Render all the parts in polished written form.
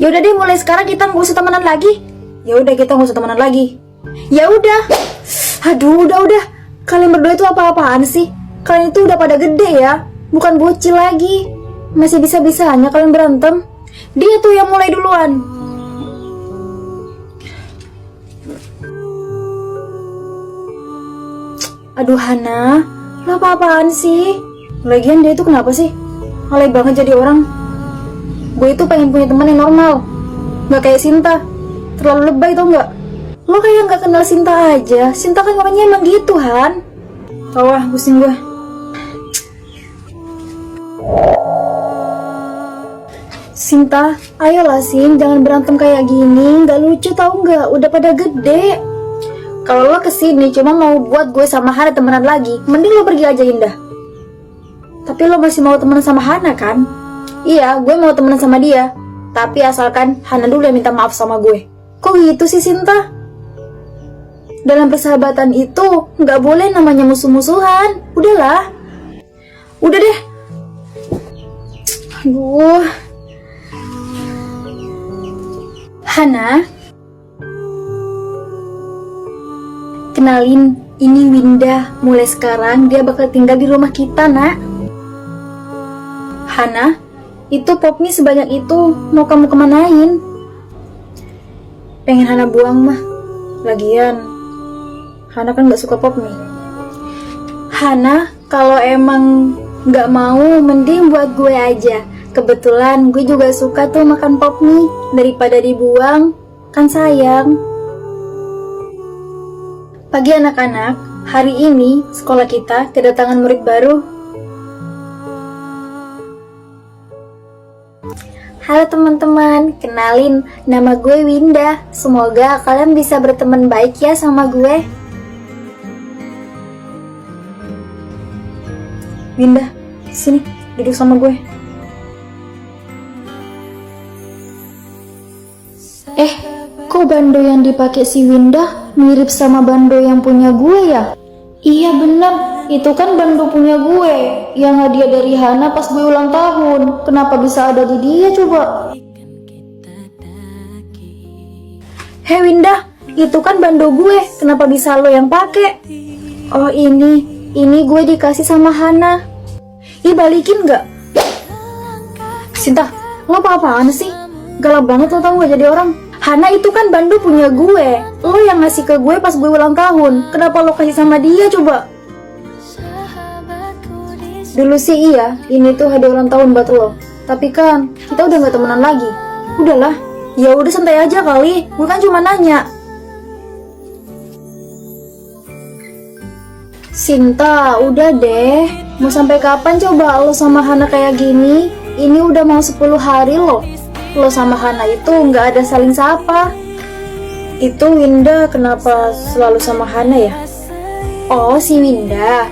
Ya udah deh, mulai sekarang kita nggak usah temenan lagi. Ya udah, kita nggak usah temenan lagi. Ya udah. Aduh, udah. Kalian berdua itu apa-apaan sih? Kalian itu udah pada gede ya, bukan bocil lagi. Masih bisa-bisanya kalian berantem. Dia tuh yang mulai duluan. Aduh Hana, lo apa-apaan sih? Lagian dia itu kenapa sih? Alay banget jadi orang. Gue itu pengen punya teman yang normal, gak kayak Sinta. Terlalu lebay tau gak? Lo kayak gak kenal Sinta aja. Sinta kan orangnya emang gitu, Han. Wah, pusing gue. Sinta, ayolah Sin, jangan berantem kayak gini. Gak lucu tau gak? Udah pada gede. Kalau lo kesini cuma mau buat gue sama Hana temenan lagi, mending lo pergi aja, Indah. Tapi lo masih mau temenan sama Hana kan? Iya, gue mau temenan sama dia. Tapi asalkan Hana dulu yang minta maaf sama gue. Kok gitu sih, Sinta? Dalam persahabatan itu nggak boleh namanya musuh-musuhan. Udahlah. Udah deh. Aduh. Hana, kenalin, ini Winda. Mulai sekarang dia bakal tinggal di rumah kita, nak. Hana, itu pop mie sebanyak itu mau kamu kemanain? Pengen Hana buang mah. Lagian Hana kan gak suka pop mie. Hana, kalau emang gak mau, mending buat gue aja. Kebetulan gue juga suka tuh makan pop mie. Daripada dibuang, kan sayang. Pagi anak-anak, hari ini sekolah kita kedatangan murid baru. Halo teman-teman, kenalin, nama gue Winda. Semoga kalian bisa berteman baik ya sama gue. Winda, sini, duduk sama gue. Kok bando yang dipakai si Winda mirip sama bando yang punya gue ya? Iya bener, itu kan bando punya gue yang hadiah dari Hana pas gue ulang tahun. Kenapa bisa ada di dia coba? Hei Winda, itu kan bando gue, kenapa bisa lo yang pakai? Oh ini gue dikasih sama Hana. Ih, balikin gak? Sinta, lo apa-apaan sih? Galak banget lo, tau gak jadi orang. Hana itu kan bando punya gue. Lo yang ngasih ke gue pas gue ulang tahun. Kenapa lo kasih sama dia coba? Dulu sih iya, ini tuh hadiah ulang tahun buat lo. Tapi kan kita udah gak temenan lagi. Udahlah, ya udah santai aja kali. Gue kan cuma nanya. Sinta, udah deh. Mau sampai kapan coba lo sama Hana kayak gini? Ini udah mau 10 hari loh. Lo sama Hana itu nggak ada saling sapa. Itu Winda kenapa selalu sama Hana ya? Oh, si Winda.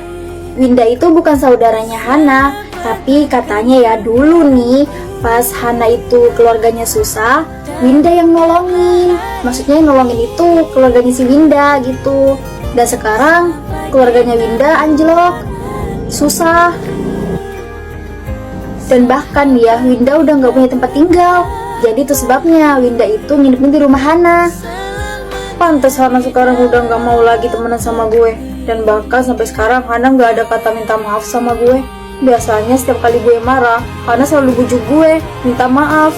Winda itu bukan saudaranya Hana, tapi katanya ya dulu nih, pas Hana itu keluarganya susah, Winda yang nolongin. Maksudnya yang nolongin itu keluarganya si Winda gitu. Dan sekarang keluarganya Winda anjlok, susah. Dan bahkan ya, Winda udah gak punya tempat tinggal. Jadi itu sebabnya Winda itu nginepin di rumah Hana. Pantes Hana sekarang udah gak mau lagi temenan sama gue. Dan bahkan sampai sekarang Hana gak ada kata minta maaf sama gue. Biasanya setiap kali gue marah, Hana selalu bujuk gue minta maaf.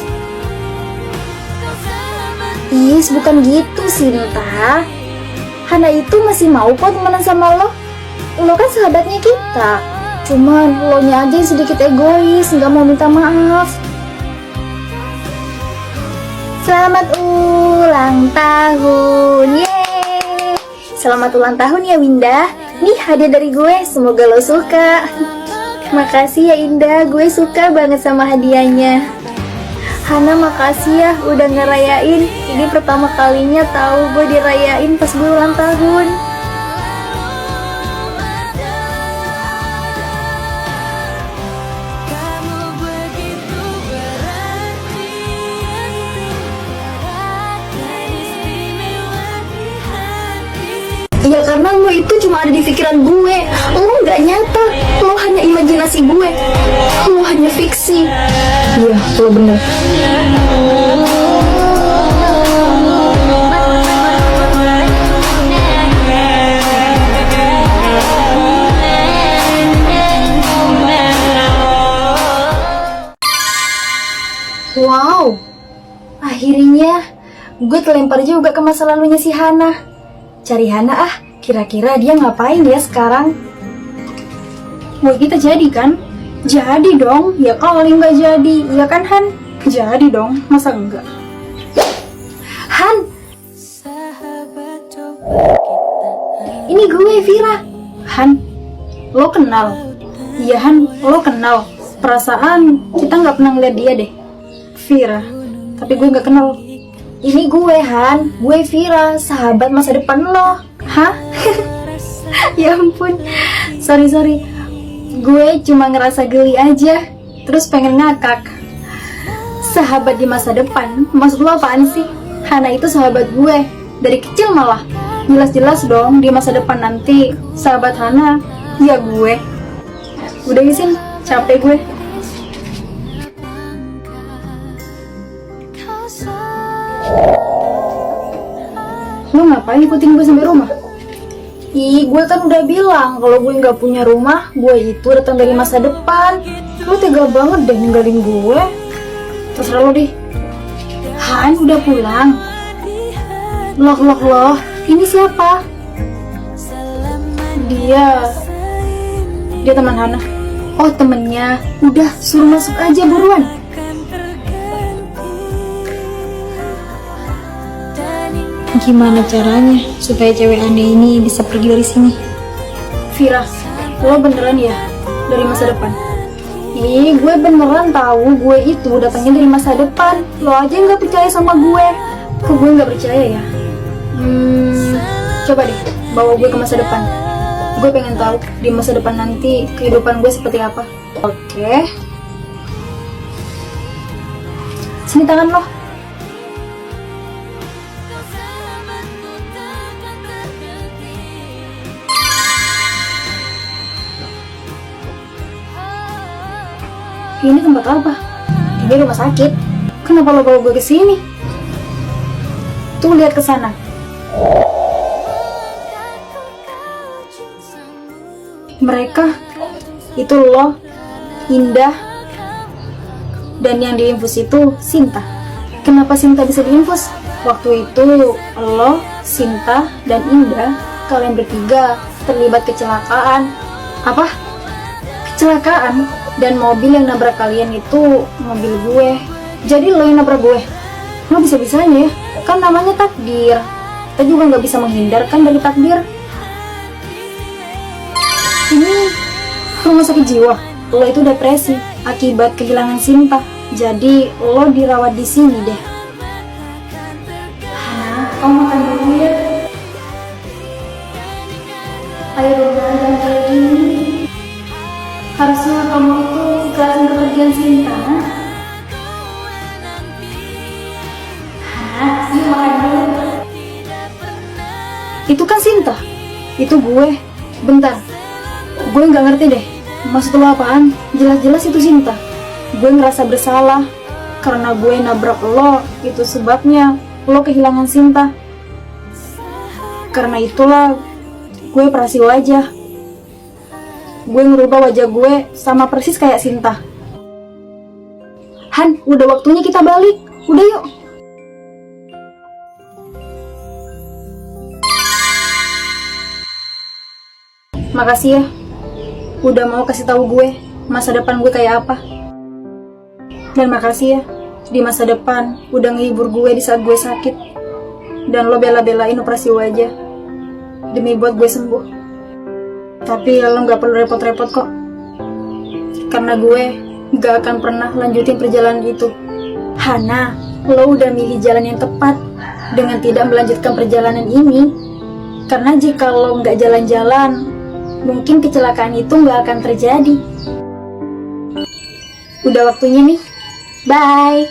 Is, bukan gitu Sinta. Hana itu masih mau kok temenan sama lo. Lo kan sahabatnya kita. Cuman lo nya aja yang sedikit egois, gak mau minta maaf. Selamat ulang tahun, yeay. Selamat ulang tahun ya Winda. Nih hadiah dari gue, semoga lo suka. Makasih ya Indah, gue suka banget sama hadiahnya. Hana makasih ya udah ngerayain. Ini pertama kalinya tahu gue dirayain pas gue ulang tahun. Iya karena lo itu cuma ada di pikiran gue. Lo nggak nyata, lo hanya imajinasi gue, lo hanya fiksi. Iya, lo bener. Wow, akhirnya gue terlempar juga ke masa lalunya si Hana. Cari Hana ah, kira-kira dia ngapain ya sekarang? Mau kita jadi kan? Jadi dong, ya kali nggak jadi, ya kan Han? Jadi dong, masa enggak? Han! Ini gue Vira. Han, lo kenal? Iya Han, lo kenal. Perasaan kita nggak pernah ngeliat dia deh. Vira, tapi gue nggak kenal. Ini gue Han, gue Vira, sahabat masa depan lo. Hah? Ya ampun, sorry. Gue cuma ngerasa geli aja, terus pengen ngakak. Sahabat di masa depan, maksud lo apaan sih? Hana itu sahabat gue, dari kecil malah. Jelas-jelas dong di masa depan nanti sahabat Hana, ya gue. Udah isin, capek gue. Lo ngapain ikutin gue sampai rumah? Ih, gue kan udah bilang kalau gue nggak punya rumah, gue itu datang dari masa depan. Lo tega banget deh ninggalin gue. Terserah lo deh. Han udah pulang. Loh, ini siapa? Dia teman Hana. Oh temennya, udah suruh masuk aja buruan. Gimana caranya supaya cewek aneh ini bisa pergi dari sini? Vira, lo beneran ya dari masa depan? Ih, gue beneran tahu gue itu datangnya dari masa depan. Lo aja nggak percaya sama gue. Kok gue nggak percaya ya? Coba deh bawa gue ke masa depan. Gue pengen tahu di masa depan nanti kehidupan gue seperti apa. Oke. Sini tangan lo. Ini tempat apa? Ini rumah sakit. Kenapa lo bawa gue ke sini? Tuh lihat ke sana. Mereka itu lo, Indah, dan yang diinfus itu Sinta. Kenapa Sinta bisa diinfus? Waktu itu lo, Sinta, dan Indah, kalian bertiga terlibat kecelakaan. Apa? Kecelakaan? Dan mobil yang nabrak kalian itu mobil gue. Jadi lo yang nabrak gue. Lo bisa-bisanya ya, kan namanya takdir. Kita juga nggak bisa menghindarkan dari takdir. Ini rumah sakit jiwa. Lo itu depresi akibat kehilangan Sinta. Jadi lo dirawat di sini deh. Hana, kamu makan dulu ya. Ayo dong, jangan kayak gini. Harusnya kamu itu ikhlasin kepergian Sinta. Hah? Yuk makan dulu. Itu kan Sinta. Itu gue. Bentar. Gue nggak ngerti deh. Maksud lo apaan? Jelas-jelas itu Sinta. Gue ngerasa bersalah karena gue nabrak lo. Itu sebabnya lo kehilangan Sinta. Karena itulah gue operasi wajah. Gue ngerubah wajah gue sama persis kayak Sinta. Han, udah waktunya kita balik. Udah yuk. Makasih ya, udah mau kasih tahu gue masa depan gue kayak apa. Dan makasih ya, di masa depan udah ngehibur gue di saat gue sakit. Dan lo bela-belain operasi wajah demi buat gue sembuh. Tapi lo gak perlu repot-repot kok. Karena gue gak akan pernah lanjutin perjalanan itu. Hana, lo udah milih jalan yang tepat dengan tidak melanjutkan perjalanan ini. Karena jika lo gak jalan-jalan, mungkin kecelakaan itu gak akan terjadi. Udah waktunya nih. Bye.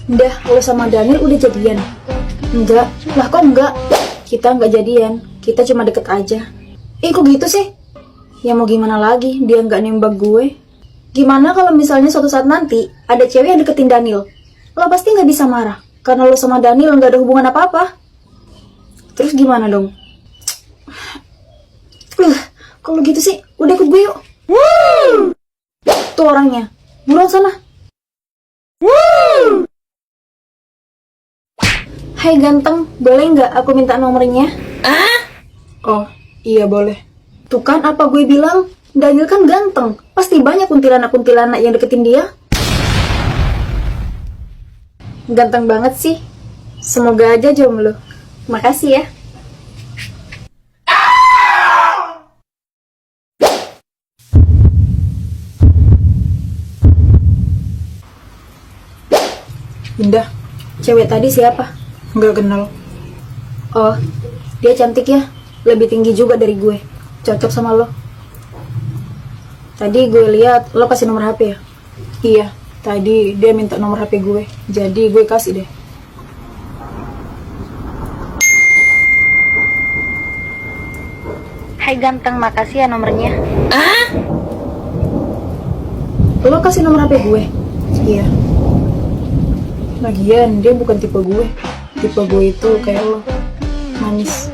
Dah, lo sama Daniel udah jadian? Enggak. Lah kok enggak? Kita enggak jadian, kita cuma deket aja. Kok gitu sih? Ya mau gimana lagi, dia enggak nembak gue. Gimana kalau misalnya suatu saat nanti ada cewek yang deketin Daniel? Lo pasti nggak bisa marah, karena lo sama Daniel nggak ada hubungan apa-apa. Terus gimana dong? Kalau gitu sih, udah ikut gue yuk. Tuh orangnya, buruan sana. Hai ganteng, boleh nggak aku minta nomornya? Oh, iya boleh. Tuh kan apa gue bilang, Daniel kan ganteng. Pasti banyak kuntilanak-kuntilanak yang deketin dia. Ganteng banget sih. Semoga aja jomblo. Makasih ya. Indah, cewek tadi siapa? Nggak kenal. Oh, dia cantik ya. Lebih tinggi juga dari gue. Cocok sama lo. Tadi gue lihat lo kasih nomor HP ya? Iya, tadi dia minta nomor HP gue. Jadi gue kasih deh. Hai ganteng, makasih ya nomornya. Lo kasih nomor HP gue? Iya. Lagian dia bukan tipe gue. Tipe gue itu kayak lo, manis.